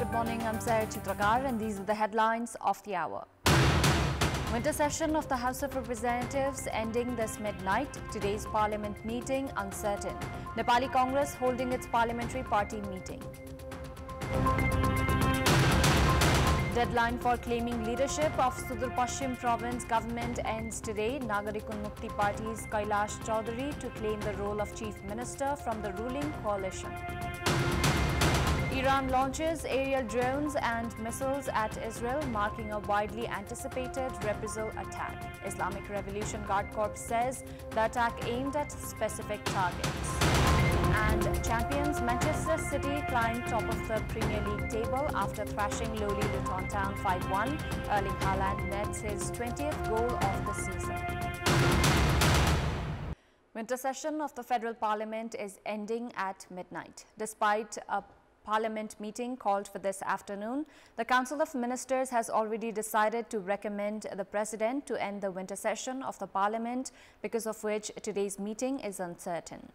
Good morning, I'm Chitrakar and these are the headlines of the hour. Winter session of the House of Representatives ending this midnight. Today's parliament meeting uncertain. Nepali Congress holding its parliamentary party meeting. Deadline for claiming leadership of Sudur Pashchim province government ends today. Nagarik Unmukti Party's Kailash Chaudhary to claim the role of chief minister from the ruling coalition. Iran launches aerial drones and missiles at Israel, marking a widely anticipated reprisal attack. Islamic Revolution Guard Corps says the attack aimed at specific targets. And champions Manchester City climb top of the Premier League table after thrashing lowly Luton Town 5-1. Erling Haaland nets his 20th goal of the season. Winter session of the Federal Parliament is ending at midnight. Despite a Parliament meeting called for this afternoon, the Council of Ministers has already decided to recommend the President to end the winter session of the Parliament, because of which today's meeting is uncertain.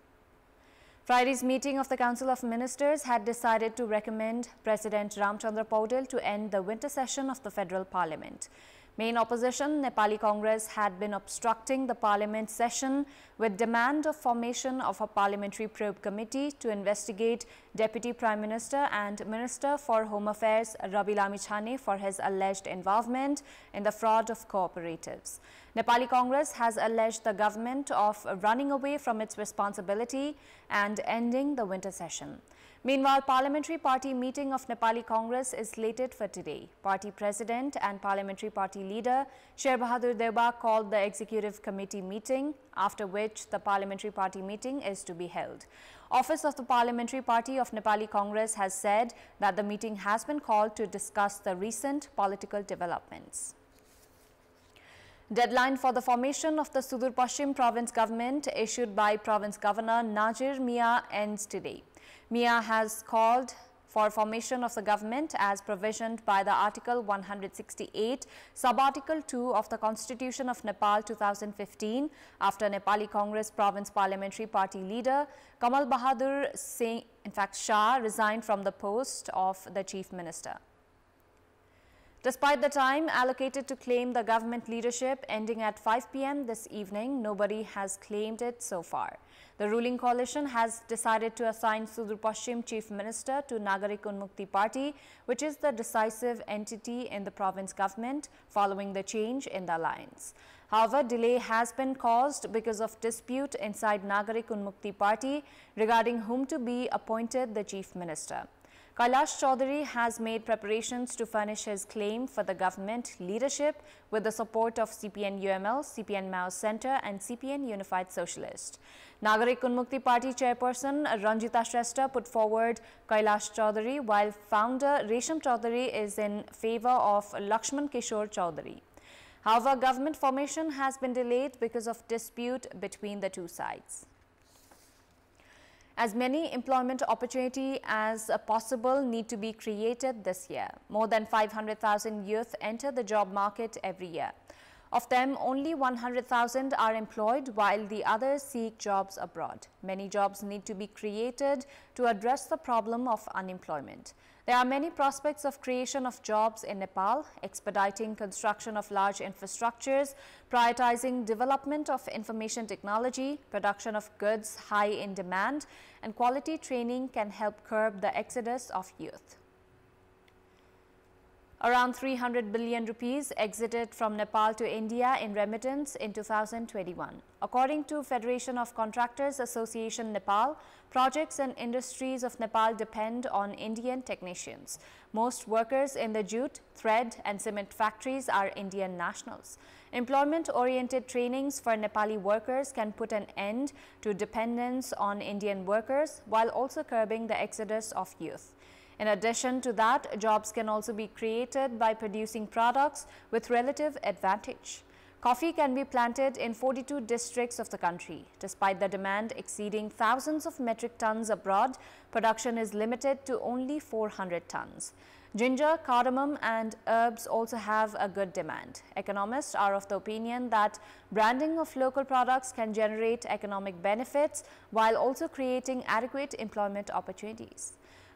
Friday's meeting of the Council of Ministers had decided to recommend President Ramchandra Paudel to end the winter session of the Federal Parliament. Main opposition, Nepali Congress, had been obstructing the Parliament session with demand of formation of a parliamentary probe committee to investigate Deputy Prime Minister and Minister for Home Affairs Rabi Lamichhane for his alleged involvement in the fraud of cooperatives. Nepali Congress has alleged the government of running away from its responsibility and ending the winter session. Meanwhile, Parliamentary Party meeting of Nepali Congress is slated for today. Party President and Parliamentary Party Leader Sher Bahadur Deuba called the Executive Committee meeting, after which the Parliamentary Party meeting is to be held. Office of the Parliamentary Party of Nepali Congress has said that the meeting has been called to discuss the recent political developments. Deadline for the formation of the Sudur Pashchim province government issued by Province Governor Nazir Mia ends today. Mia has called for formation of the government as provisioned by the Article 168, Sub-Article 2 of the Constitution of Nepal 2015 after Nepali Congress Province Parliamentary Party leader Kamal Bahadur Shah resigned from the post of the Chief Minister. Despite the time allocated to claim the government leadership ending at 5 p.m. this evening, nobody has claimed it so far. The ruling coalition has decided to assign Sudur Pashchim Chief Minister to Nagarik Unmukti Party, which is the decisive entity in the province government following the change in the alliance. However, delay has been caused because of dispute inside Nagarik Unmukti Party regarding whom to be appointed the Chief Minister. Kailash Chaudhary has made preparations to furnish his claim for the government leadership with the support of CPN-UML, CPN-Mao Centre and CPN Unified Socialist. Nagarik Unmukti Party chairperson Ranjita Shrestha put forward Kailash Chaudhary, while founder Resham Chaudhary is in favour of Lakshman Kishore Chaudhary. However, government formation has been delayed because of dispute between the two sides. As many employment opportunities as possible need to be created this year. More than 500,000 youth enter the job market every year. Of them, only 100,000 are employed, while the others seek jobs abroad. Many jobs need to be created to address the problem of unemployment. There are many prospects of creation of jobs in Nepal, expediting construction of large infrastructures, prioritizing development of information technology, production of goods high in demand, and quality training can help curb the exodus of youth. Around 300 billion rupees exited from Nepal to India in remittance in 2021. According to Federation of Contractors Association Nepal, projects and industries of Nepal depend on Indian technicians. Most workers in the jute, thread and cement factories are Indian nationals. Employment-oriented trainings for Nepali workers can put an end to dependence on Indian workers while also curbing the exodus of youth. In addition to that, jobs can also be created by producing products with relative advantage. Coffee can be planted in 42 districts of the country. Despite the demand exceeding thousands of metric tons abroad, production is limited to only 400 tons. Ginger, cardamom and herbs also have a good demand. Economists are of the opinion that branding of local products can generate economic benefits while also creating adequate employment opportunities.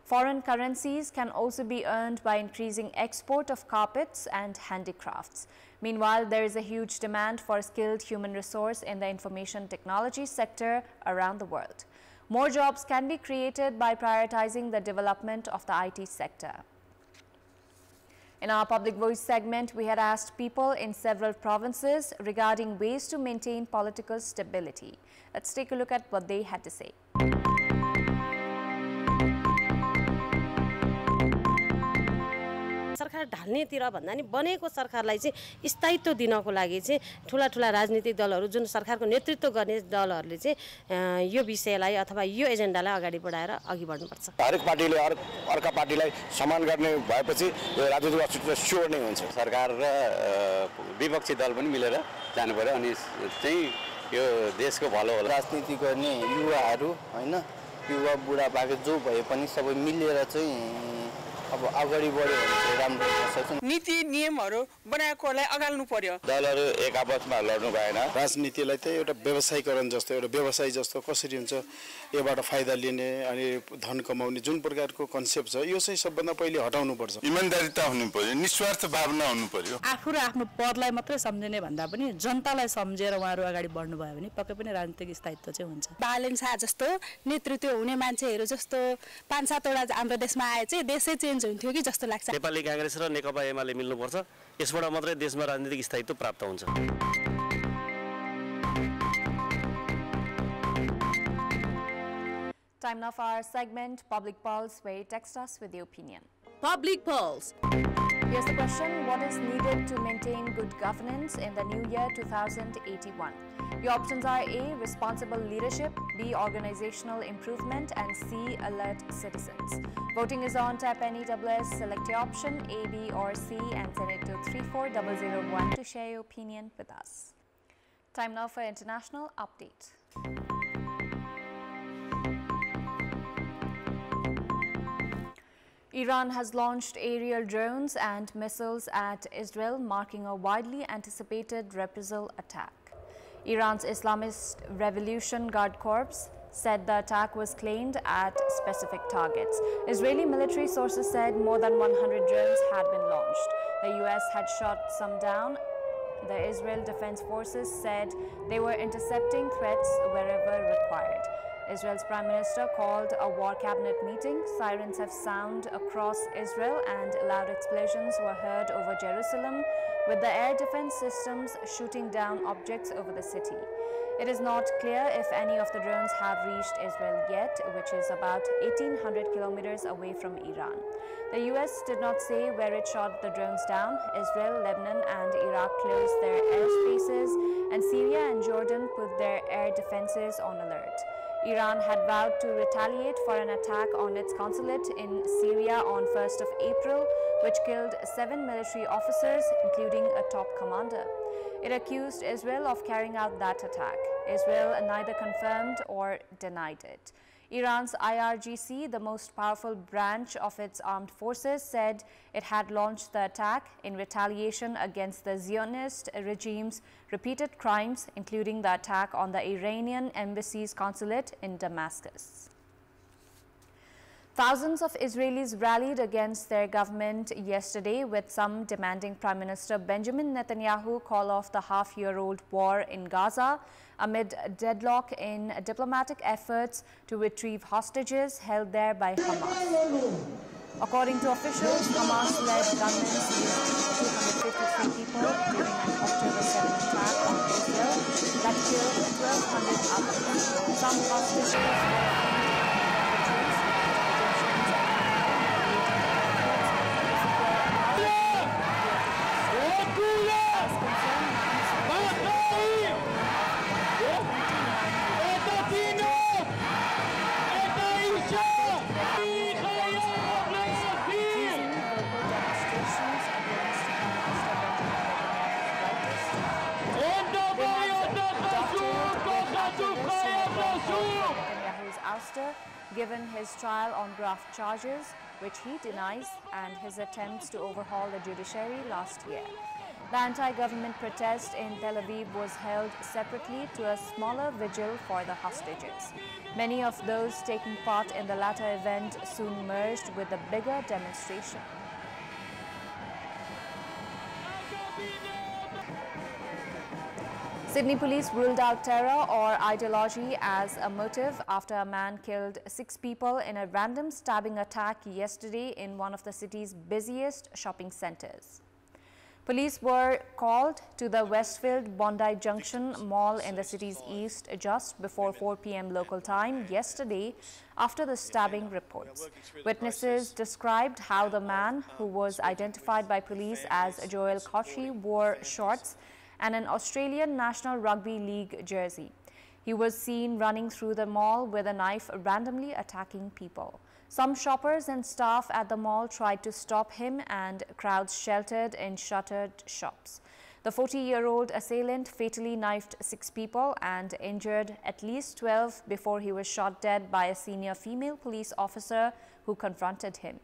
Foreign currencies can also be earned by increasing export of carpets and handicrafts. Meanwhile, there is a huge demand for skilled human resource in the information technology sector around the world. More jobs can be created by prioritizing the development of the IT sector. In our Public Voice segment, we had asked people in several provinces regarding ways to maintain political stability. Let's take a look at what they had to say. सरकार ढाल्नेतिर भन्दा नि बनेको सरकारलाई चाहिँ स्थायित्व दिनको लागि चाहिँ ठूला राजनीतिक दलहरू जुन सरकारको नेतृत्व गर्ने दलहरूले चाहिँ यो विषयलाई अथवा यो एजेन्डालाई अगाडि बढाएर अघि बढ्नुपर्छ। हरेक पार्टीले अर्का पार्टीलाई सम्मान गर्ने भएपछि राजनीतिक अस्तित्व स्योर नै हुन्छ। सरकार र विपक्षी दल पनि मिलेर जानु पर्यो अनि चाहिँ यो देशको भलो होला। राजनीति गर्ने युवाहरू हैन युवा बुढापाका जो भए पनि सबै मिलेर चाहिँ अब अगाडि बढ्यो भने चाहिँ राम्रो हुन्छ। नीति नियमहरू बनाएकोलाई अगाल्नु पर्यो। दलहरू एक आपसमा लड्नु भएन। राजनीतिलाई चाहिँ एउटा व्यवसायीकरण जस्तो एउटा व्यवसाय जस्तो कसरी हुन्छ यबाट फाइदा लिने अनि धन कमाउने जुन प्रकारको कन्सेप्ट छ यो चाहिँ सबभन्दा पहिले हटाउनु पर्छ। इमानदारीता हुनु पर्यो, निस्वार्थ भावना हुनु पर्यो। आफू र आफ्नो पदलाई मात्रै सम्झिने भन्दा पनि जनतालाई सम्झेर उहाँहरू अगाडि बढ्नु भयो भने पक्कै पनि राजनीतिक स्थायित्व चाहिँ हुन्छ। बालेन शाह जस्तो नेतृत्व हुने मान्छेहरू जस्तो 5-7 वटा हाम्रो देशमा आए चाहिँ देशै चेन्ज हुन्थ्यो कि जस्तो लाग्छ। नेपाली कांग्रेस र नेकपा एमाले मिल्नुपर्छ, यसबाट मात्रै देशमा राजनीतिक स्थायित्व प्राप्त हुन्छ। Time now for our segment Public Pulse, where you text us with your opinion. Public Pulse. Here's the question: what is needed to maintain good governance in the new year 2081? Your options are A. Responsible leadership, B. Organizational improvement, and C. Alert citizens. Voting is on. Tap any select your option A, B, or C, and send it to 34001 to share your opinion with us. Time now for international update. Iran has launched aerial drones and missiles at Israel, marking a widely anticipated reprisal attack. Iran's Islamist Revolution Guard Corps said the attack was claimed at specific targets. Israeli military sources said more than 100 drones had been launched. The US had shot some down. The Israel Defense Forces said they were intercepting threats wherever required. Israel's Prime Minister called a war cabinet meeting. Sirens have sounded across Israel and loud explosions were heard over Jerusalem, with the air defense systems shooting down objects over the city. It is not clear if any of the drones have reached Israel yet, which is about 1,800 kilometers away from Iran. The US did not say where it shot the drones down. Israel, Lebanon, and Iraq closed their airspaces, and Syria and Jordan put their air defenses on alert. Iran had vowed to retaliate for an attack on its consulate in Syria on 1st of April, which killed 7 military officers, including a top commander. It accused Israel of carrying out that attack. Israel neither confirmed or denied it. Iran's IRGC, the most powerful branch of its armed forces, said it had launched the attack in retaliation against the Zionist regime's repeated crimes, including the attack on the Iranian embassy's consulate in Damascus. Thousands of Israelis rallied against their government yesterday, with some demanding Prime Minister Benjamin Netanyahu call off the half-year-old war in Gaza amid deadlock in diplomatic efforts to retrieve hostages held there by Hamas. According to officials, Hamas-led gunmen used 253 people during an October 7 attack on Israel that killed 1,200 others. Some hostages were given his trial on graft charges, which he denies, and his attempts to overhaul the judiciary last year. The anti-government protest in Tel Aviv was held separately to a smaller vigil for the hostages. Many of those taking part in the latter event soon merged with the bigger demonstration. Sydney police ruled out terror or ideology as a motive after a man killed 6 people in a random stabbing attack yesterday in one of the city's busiest shopping centers. Police were called to the Westfield Bondi Junction Mall in the city's east just before 4 p.m. local time yesterday after the stabbing reports. Witnesses described how the man, who was identified by police as Joel Kochi, wore shorts and an Australian National Rugby League jersey. He was seen running through the mall with a knife, randomly attacking people. Some shoppers and staff at the mall tried to stop him, and crowds sheltered in shuttered shops. The 40-year-old assailant fatally knifed 6 people and injured at least 12 before he was shot dead by a senior female police officer who confronted him.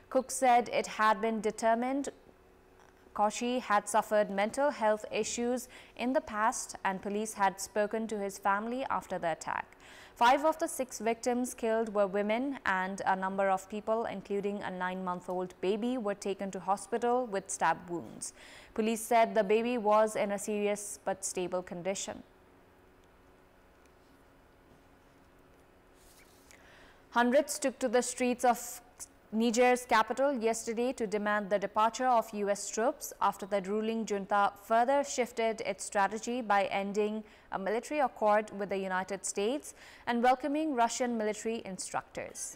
Cook said it had been determined Kochi had suffered mental health issues in the past, and police had spoken to his family after the attack. 5 of the 6 victims killed were women, and a number of people, including a 9-month-old baby, were taken to hospital with stab wounds. Police said the baby was in a serious but stable condition. Hundreds took to the streets of Niger's capital yesterday to demand the departure of U.S. troops after the ruling junta further shifted its strategy by ending a military accord with the United States and welcoming Russian military instructors.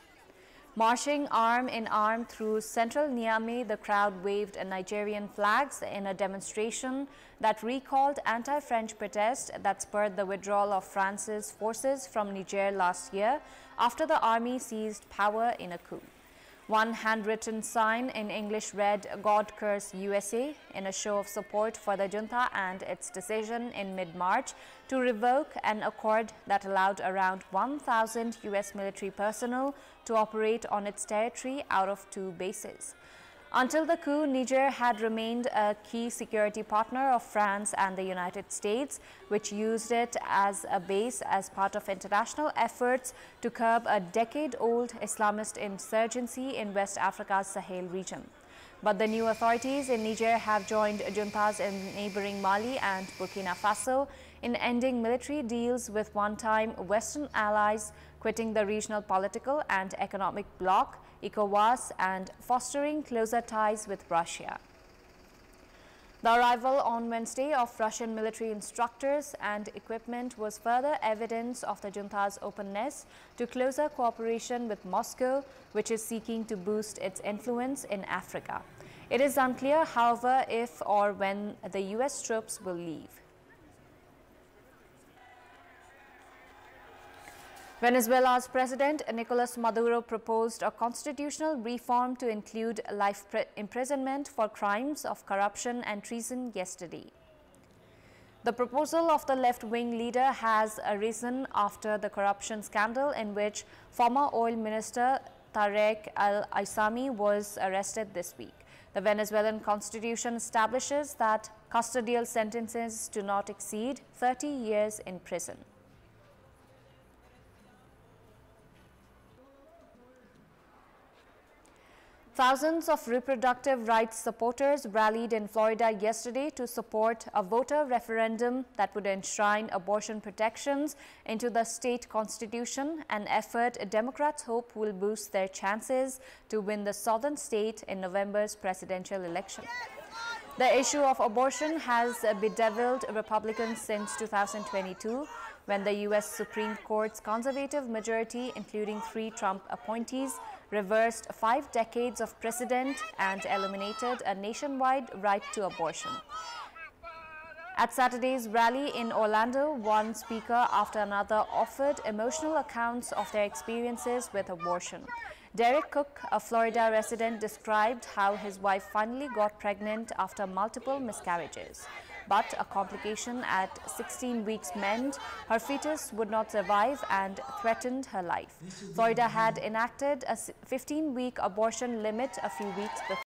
Marching arm in arm through central Niamey, the crowd waved Nigerian flags in a demonstration that recalled anti-French protest that spurred the withdrawal of France's forces from Niger last year after the army seized power in a coup. One handwritten sign in English read, "God curse USA," in a show of support for the junta and its decision in mid-March to revoke an accord that allowed around 1,000 U.S. military personnel to operate on its territory out of 2 bases. Until the coup, Niger had remained a key security partner of France and the United States, which used it as a base as part of international efforts to curb a decade-old Islamist insurgency in West Africa's Sahel region. But the new authorities in Niger have joined juntas in neighboring Mali and Burkina Faso in ending military deals with one-time Western allies, quitting the regional political and economic bloc, ECOWAS, and fostering closer ties with Russia. The arrival on Wednesday of Russian military instructors and equipment was further evidence of the junta's openness to closer cooperation with Moscow, which is seeking to boost its influence in Africa. It is unclear, however, if or when the U.S. troops will leave. Venezuela's President Nicolas Maduro proposed a constitutional reform to include life imprisonment for crimes of corruption and treason yesterday. The proposal of the left-wing leader has arisen after the corruption scandal in which former oil minister Tarek al-Aissami was arrested this week. The Venezuelan constitution establishes that custodial sentences do not exceed 30 years in prison. Thousands of reproductive rights supporters rallied in Florida yesterday to support a voter referendum that would enshrine abortion protections into the state constitution, an effort Democrats hope will boost their chances to win the southern state in November's presidential election. The issue of abortion has bedeviled Republicans since 2022, when the U.S. Supreme Court's conservative majority, including 3 Trump appointees, reversed 5 decades of precedent and eliminated a nationwide right to abortion. At Saturday's rally in Orlando, one speaker after another offered emotional accounts of their experiences with abortion. Derek Cook, a Florida resident, described how his wife finally got pregnant after multiple miscarriages. But a complication at 16 weeks meant her fetus would not survive and threatened her life. Florida had enacted a 15-week abortion limit a few weeks before.